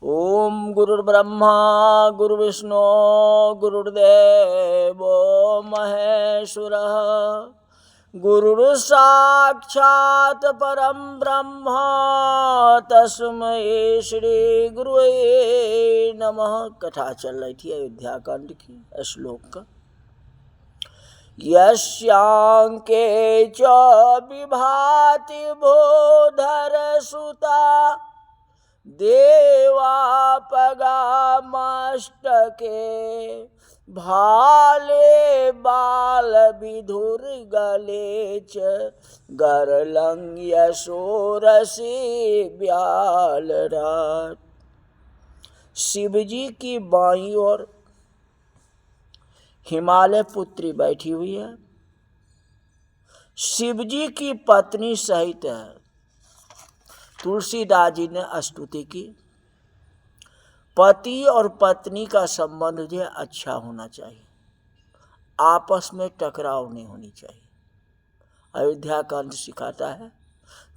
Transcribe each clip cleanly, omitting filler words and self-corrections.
ओम गुरुर्ब्रह्मा गुरुर्विष्णु गुरुर्देवो महेश्वरः गुरुर्साक्षात् परम ब्रह्म तस्मै श्री गुरुवे नमः। कथा चल रही थी अयोध्या कांड की श्लोक का। यस्यांके च विभाति भूधर सुता देवापगामष्टके भाले बाल विधुर गले च गरलं यशोरसी ब्याल रात। शिवजी की बाईं ओर हिमालय पुत्री बैठी हुई है। शिवजी की पत्नी सहित है। तुलसीदास जी ने स्तुति की। पति और पत्नी का संबंध जो है अच्छा होना चाहिए, आपस में टकराव नहीं होनी चाहिए। अयोध्या कांड सिखाता है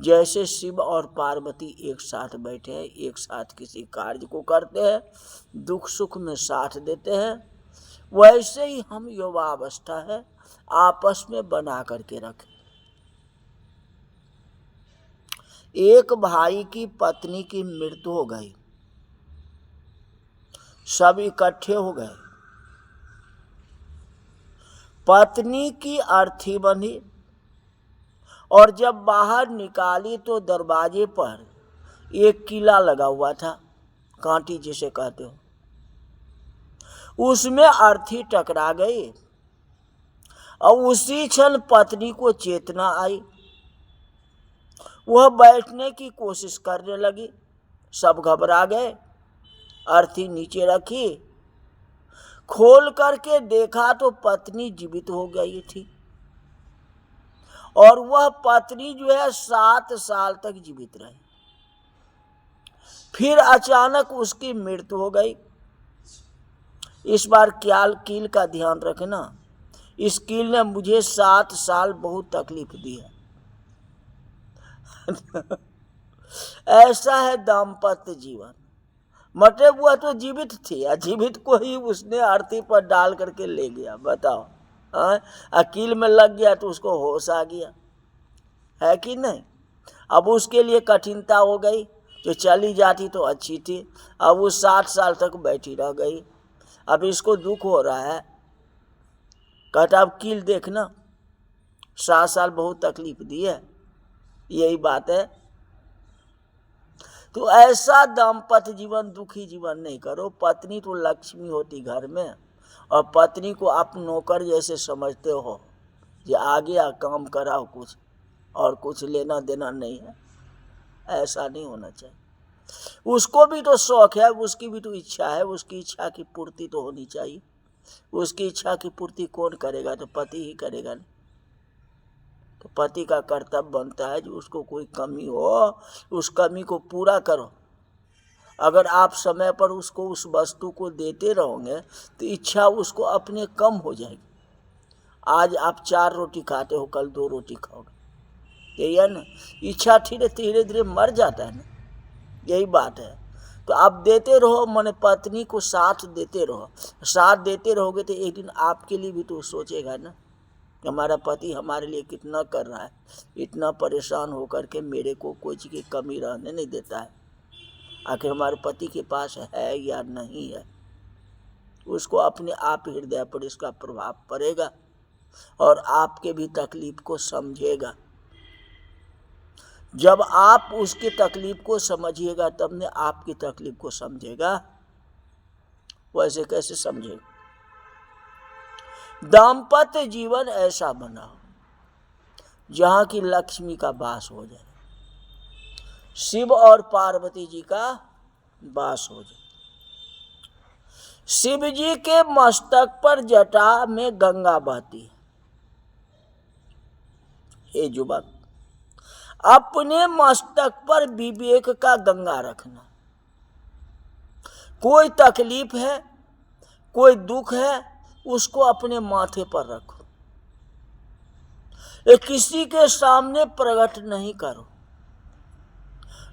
जैसे शिव और पार्वती एक साथ बैठे हैं, एक साथ किसी कार्य को करते हैं, दुख सुख में साथ देते हैं, वैसे ही हम युवावस्था है आपस में बना करके रखें। एक भाई की पत्नी की मृत्यु हो गई, सब इकट्ठे हो गए। पत्नी की अर्थी बंधी और जब बाहर निकाली तो दरवाजे पर एक कीला लगा हुआ था, कांटी जिसे कहते हो, उसमें अर्थी टकरा गई और उसी क्षण पत्नी को चेतना आई। वह बैठने की कोशिश करने लगी, सब घबरा गए। अर्थी नीचे रखी, खोल करके देखा तो पत्नी जीवित हो गई थी और वह पत्नी जो है 7 साल तक जीवित रही। फिर अचानक उसकी मृत्यु हो गई। इस बार कील का ध्यान रखना, इस कील ने मुझे 7 साल बहुत तकलीफ दी है। ऐसा है दाम्पत्य जीवन। मतलब वह तो जीवित थी, अजीवित को ही उसने आरती पर डाल करके ले गया। बताओ, कील में लग गया तो उसको होश आ गया, है कि नहीं। अब उसके लिए कठिनता हो गई, जो चली जाती तो अच्छी थी। अब वो 7 साल तक बैठी रह गई। अब इसको दुख हो रहा है, कहता अब कील देखना, 7 साल बहुत तकलीफ दी है, यही बात है। तो ऐसा दाम्पत्य जीवन दुखी जीवन नहीं करो। पत्नी तो लक्ष्मी होती घर में, और पत्नी को आप नौकर जैसे समझते हो, ये आगे काम कराओ कुछ और कुछ लेना देना नहीं है। ऐसा नहीं होना चाहिए। उसको भी तो शौक है, उसकी भी तो इच्छा है, उसकी इच्छा की पूर्ति तो होनी चाहिए। उसकी इच्छा की पूर्ति कौन करेगा? तो पति ही करेगा ना। तो पति का कर्तव्य बनता है जो उसको कोई कमी हो उस कमी को पूरा करो। अगर आप समय पर उसको उस वस्तु को देते रहोगे तो इच्छा उसको अपने कम हो जाएगी। आज आप 4 रोटी खाते हो, कल 2 रोटी खाओगे, यही है ना। इच्छा धीरे धीरे मर जाता है ना, यही बात है। तो आप देते रहो, माने पत्नी को साथ देते रहो। साथ देते रहोगे तो एक दिन आपके लिए भी तो सोचेगा ना, हमारा पति हमारे लिए कितना कर रहा है, इतना परेशान होकर के मेरे को कोई चीज़ की कमी रहने नहीं देता है। आखिर हमारे पति के पास है या नहीं है, उसको अपने आप हृदय पर इसका प्रभाव पड़ेगा और आपके भी तकलीफ को समझेगा। जब आप उसकी तकलीफ को समझिएगा तब ने आपकी तकलीफ को समझेगा, वैसे कैसे समझेगा। दाम्पत्य जीवन ऐसा बनाओ जहां की लक्ष्मी का वास हो जाए, शिव और पार्वती जी का वास हो जाए। शिव जी के मस्तक पर जटा में गंगा बहती है। हे युवक, अपने मस्तक पर विवेक का गंगा रखना। कोई तकलीफ है, कोई दुख है, उसको अपने माथे पर रखो। ये किसी के सामने प्रकट नहीं करो।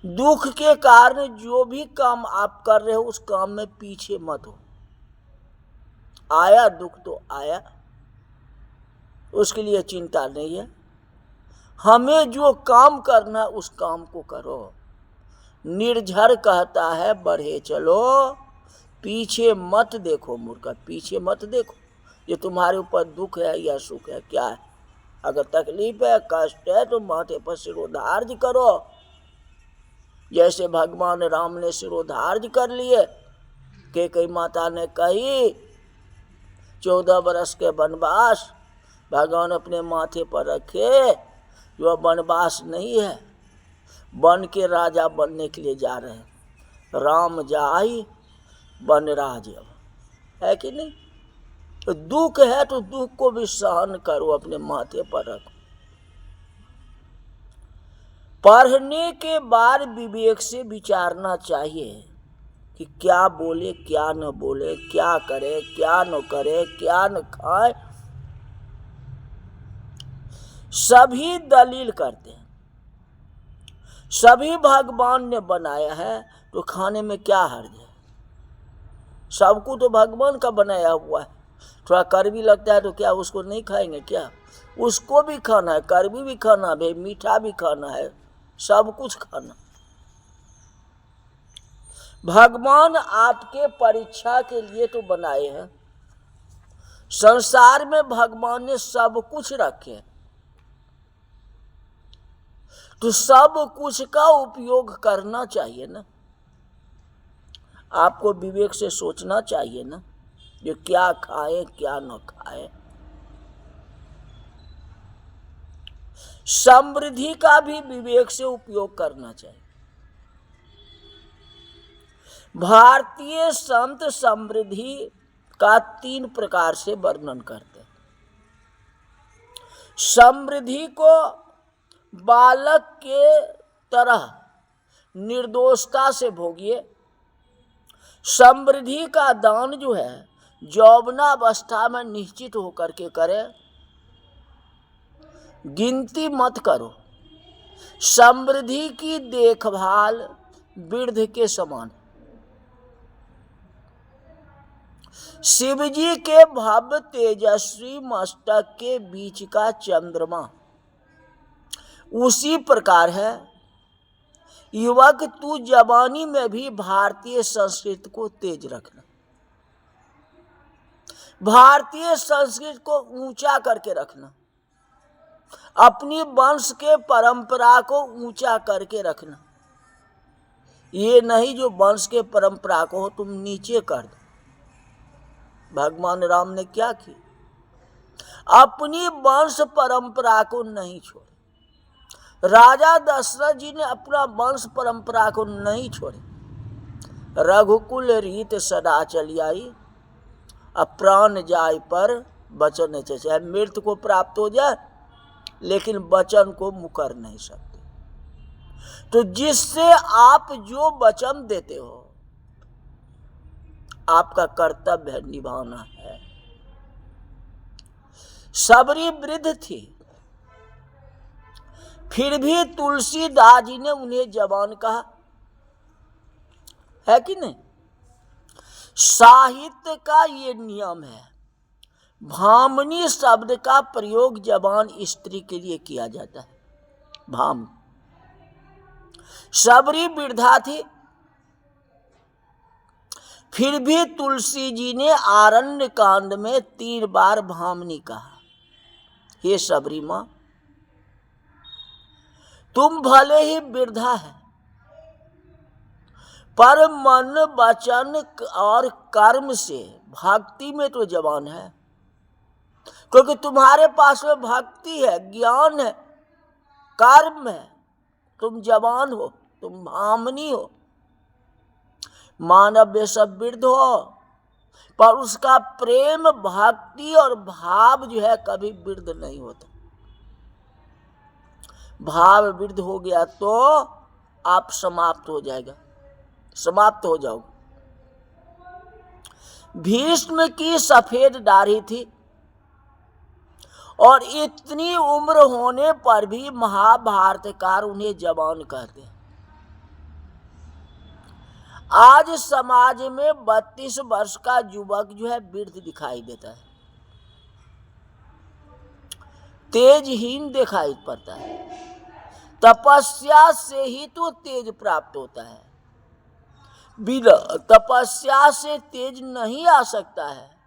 दुख के कारण जो भी काम आप कर रहे हो उस काम में पीछे मत हो। आया दुख तो आया, उसके लिए चिंता नहीं है। हमें जो काम करना उस काम को करो। निर्झर कहता है बढ़े चलो, पीछे मत देखो मूर्ख, पीछे मत देखो। ये तुम्हारे ऊपर दुख है या सुख है, क्या है? अगर तकलीफ है, कष्ट है, तो माथे पर सिरोधार्ज करो। जैसे भगवान राम ने सिरोधार्ज कर लिए। कैकेयी माता ने कही 14 बरस के वनवास भगवान अपने माथे पर रखे। वह वनवास नहीं है, वन के राजा बनने के लिए जा रहे हैं। राम जाई वन राज, है कि नहीं? तो दुख है तो दुख को भी सहन करो, अपने माथे पर रखो। पढ़ने के बाद विवेक से विचारना चाहिए कि क्या बोले क्या न बोले, क्या करे क्या न करे, क्या न खाए। सभी दलील करते हैं, सभी भगवान ने बनाया है, तो खाने में क्या हर्ज है? सबको तो भगवान का बनाया हुआ है। थोड़ा कड़वी लगता है तो क्या उसको नहीं खाएंगे क्या? उसको भी खाना है, कड़वी भी खाना है, मीठा भी खाना है, सब कुछ खाना। भगवान आपके परीक्षा के लिए तो बनाए हैं। संसार में भगवान ने सब कुछ रखे, तो सब कुछ का उपयोग करना चाहिए ना। आपको विवेक से सोचना चाहिए ना, जो क्या खाए क्या न खाए। समृद्धि का भी विवेक से उपयोग करना चाहिए। भारतीय संत समृद्धि का 3 प्रकार से वर्णन करते हैं। समृद्धि को बालक के तरह निर्दोषता से भोगिए। समृद्धि का दान जो है यौवनावस्था में निश्चित होकर के करें, गिनती मत करो। समृद्धि की देखभाल वृद्ध के समान। शिवजी के भव्य तेजस्वी मस्तक के बीच का चंद्रमा उसी प्रकार है। युवक तू जवानी में भी भारतीय संस्कृति को तेज रखना, भारतीय संस्कृति को ऊंचा करके रखना, अपनी वंश के परंपरा को ऊंचा करके रखना। ये नहीं जो वंश के परंपरा को हो तुम नीचे कर दो। भगवान राम ने क्या किया? अपनी वंश परंपरा को नहीं छोड़े। राजा दशरथ जी ने अपना वंश परंपरा को नहीं छोड़े। रघुकुल रीत सदा चली आई, अप्राण जाय पर वचन चाहे मृत्यु को प्राप्त हो जाए, लेकिन वचन को मुकर नहीं सकते। तो जिससे आप जो वचन देते हो आपका कर्तव्य है, निभाना है। सबरी वृद्ध थी, फिर भी तुलसीदास जी ने उन्हें जवान कहा, है कि नहीं? साहित्य का ये नियम है, भामनी शब्द का प्रयोग जवान स्त्री के लिए किया जाता है। भाम सबरी वृद्धा थी, फिर भी तुलसी जी ने आरण्य कांड में 3 बार भामनी कहा, हे सबरी मां तुम भले ही वृद्धा है, पर मन वचन और कर्म से भक्ति में तो जवान है। क्योंकि तुम्हारे पास में भक्ति है, ज्ञान है, कर्म है, तुम जवान हो, तुम भामनी हो। मानव ये सब वृद्ध हो, पर उसका प्रेम भक्ति और भाव जो है कभी वृद्ध नहीं होता। भाव वृद्ध हो गया तो आप समाप्त हो जाएगा, समाप्त हो जाओगे। भीष्म की सफेद दाढ़ी थी और इतनी उम्र होने पर भी महाभारतकार उन्हें जवान कहते हैं। आज समाज में 32 वर्ष का युवक जो है वृद्ध दिखाई देता है, तेजहीन दिखाई पड़ता है। तपस्या से ही तो तेज प्राप्त होता है, बिना तपस्या से तेज नहीं आ सकता है।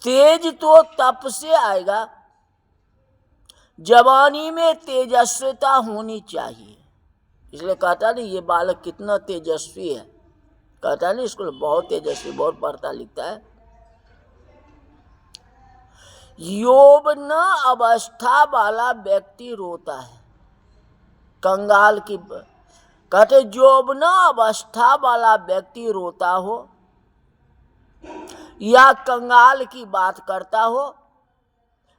तेज तो तप से आएगा। जवानी में तेजस्विता होनी चाहिए। इसलिए कहता नहीं ये बालक कितना तेजस्वी है, कहता नहीं इसको बहुत तेजस्वी, बहुत पढ़ता लिखता है। यौवन अवस्था वाला व्यक्ति रोता है, कंगाल की कहते यौवन अवस्था वाला व्यक्ति रोता हो या कंगाल की बात करता हो,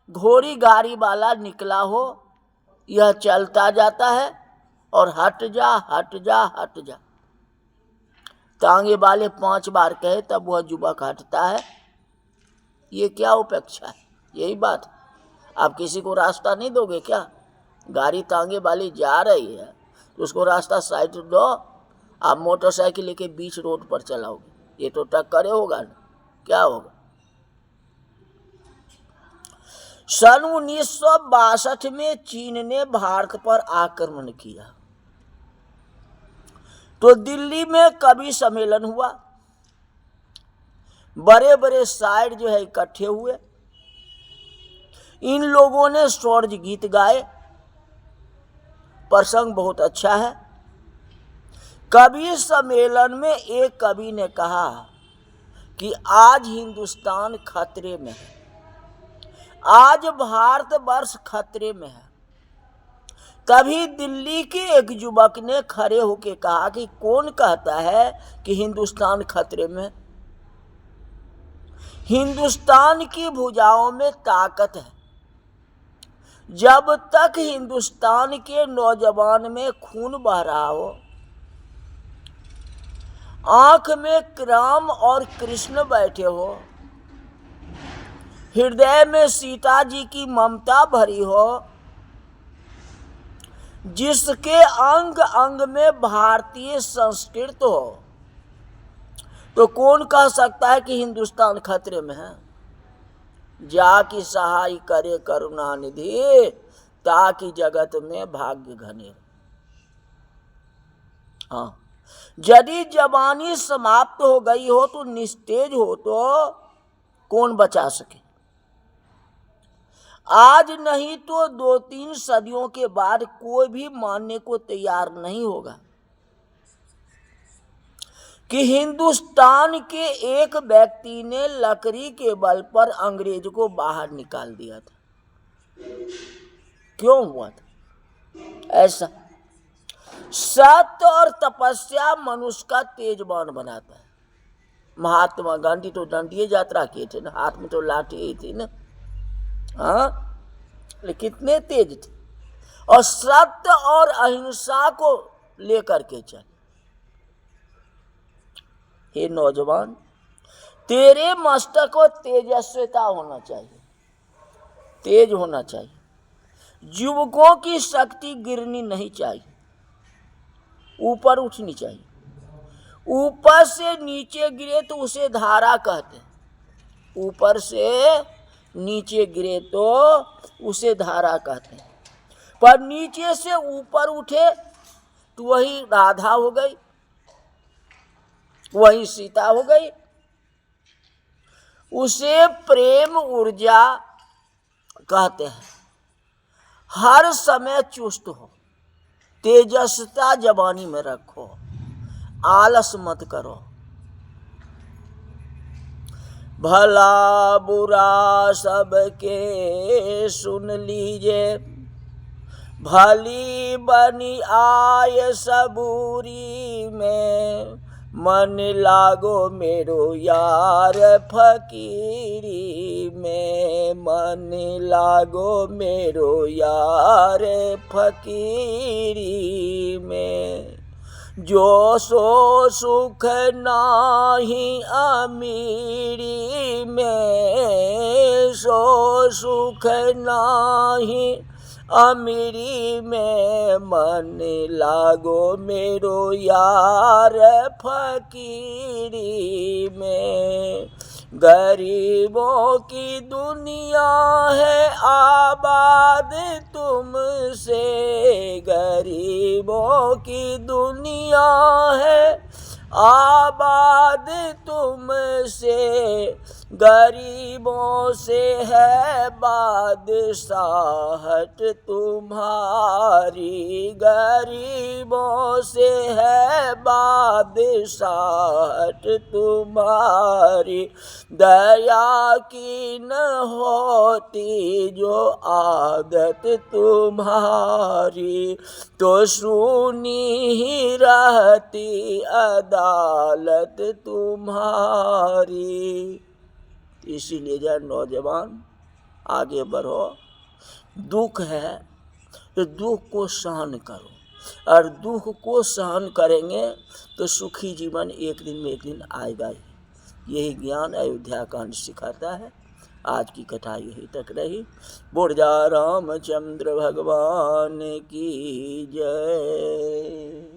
घोड़ी गाड़ी वाला निकला हो, यह चलता जाता है और हट जा हट जा हट जा, तांगे वाले 5 बार कहे तब वह युवक हटता है। ये क्या उपेक्षा है? यही बात। आप किसी को रास्ता नहीं दोगे क्या? गाड़ी तांगे वाली जा रही है तो उसको रास्ता साइड दो। आप मोटरसाइकिल लेके बीच रोड पर चलाओगे, ये तो टक्कर होगा ना, क्या होगा? सन 1962 में चीन ने भारत पर आक्रमण किया तो दिल्ली में कवि सम्मेलन हुआ। बड़े बड़े शायर जो है इकट्ठे हुए। इन लोगों ने स्वर्ग गीत गाए। प्रसंग बहुत अच्छा है। कवि सम्मेलन में एक कवि ने कहा कि आज हिंदुस्तान खतरे में है, आज भारतवर्ष खतरे में है। तभी दिल्ली के एक युवक ने खड़े होकर कहा कि कौन कहता है कि हिंदुस्तान खतरे में? हिंदुस्तान की भुजाओं में ताकत है। जब तक हिंदुस्तान के नौजवान में खून बह रहा हो, आंख में राम और कृष्ण बैठे हो, हृदय में सीता जी की ममता भरी हो, जिसके अंग अंग में भारतीय संस्कृत हो, तो कौन कह सकता है कि हिंदुस्तान खतरे में है? जाकी सहाय करे करुणा निधि, ताकि जगत में भाग्य घने। हाँ, यदि जवानी समाप्त हो गई हो तो निस्तेज हो तो कौन बचा सके? आज नहीं तो 2-3 सदियों के बाद कोई भी मानने को तैयार नहीं होगा कि हिंदुस्तान के एक व्यक्ति ने लकड़ी के बल पर अंग्रेज को बाहर निकाल दिया था। क्यों हुआ था ऐसा? सत्य और तपस्या मनुष्य का तेजवान बनाता है। महात्मा गांधी तो दंडिये यात्रा किए थे ना, हाथ में तो लाठी ही थी ना। हाँ, लेकिन कितने तेज थे और सत्य और अहिंसा को लेकर के चले। हे नौजवान, तेरे मस्तक को तेजस्विता होना चाहिए, तेज होना चाहिए। युवकों की शक्ति गिरनी नहीं चाहिए, ऊपर उठनी चाहिए। ऊपर से नीचे गिरे तो उसे धारा कहते हैं, ऊपर से नीचे गिरे तो उसे धारा कहते हैं। पर नीचे से ऊपर उठे तो वही राधा हो गई, वही सीता हो गई। उसे प्रेम ऊर्जा कहते हैं। हर समय चुस्त हो, तेजस्विता जवानी में रखो, आलस मत करो। भला बुरा सबके सुन लीजिए, भली बनी आय सबूरी में, मन लागो मेरो यार फकीरी में, मन लागो मेरो यार फकीरी में। जो सो सुख नाही अमीरी में, सो सुख नाही अमीरी में मन लागो मेरो यार, फकीरी में गरीबों की दुनिया है आबाद तुमसे, गरीबों की दुनिया है आबाद तुमसे, गरीबों से है बादशाहट तुम्हारी, गरीबों से है बादशाहट तुम्हारी। दया की न होती जो आदत तुम्हारी, तो सुनी ही रहती अदालत तुम्हारी। इसीलिए जो नौजवान आगे बढ़ो, दुख है तो दुख को सहन करो, और दुख को सहन करेंगे तो सुखी जीवन एक दिन आएगा ही। यही ज्ञान अयोध्या कांड सिखाता है। आज की कथा यही तक रही। बोल जा रामचंद्र भगवान की जय।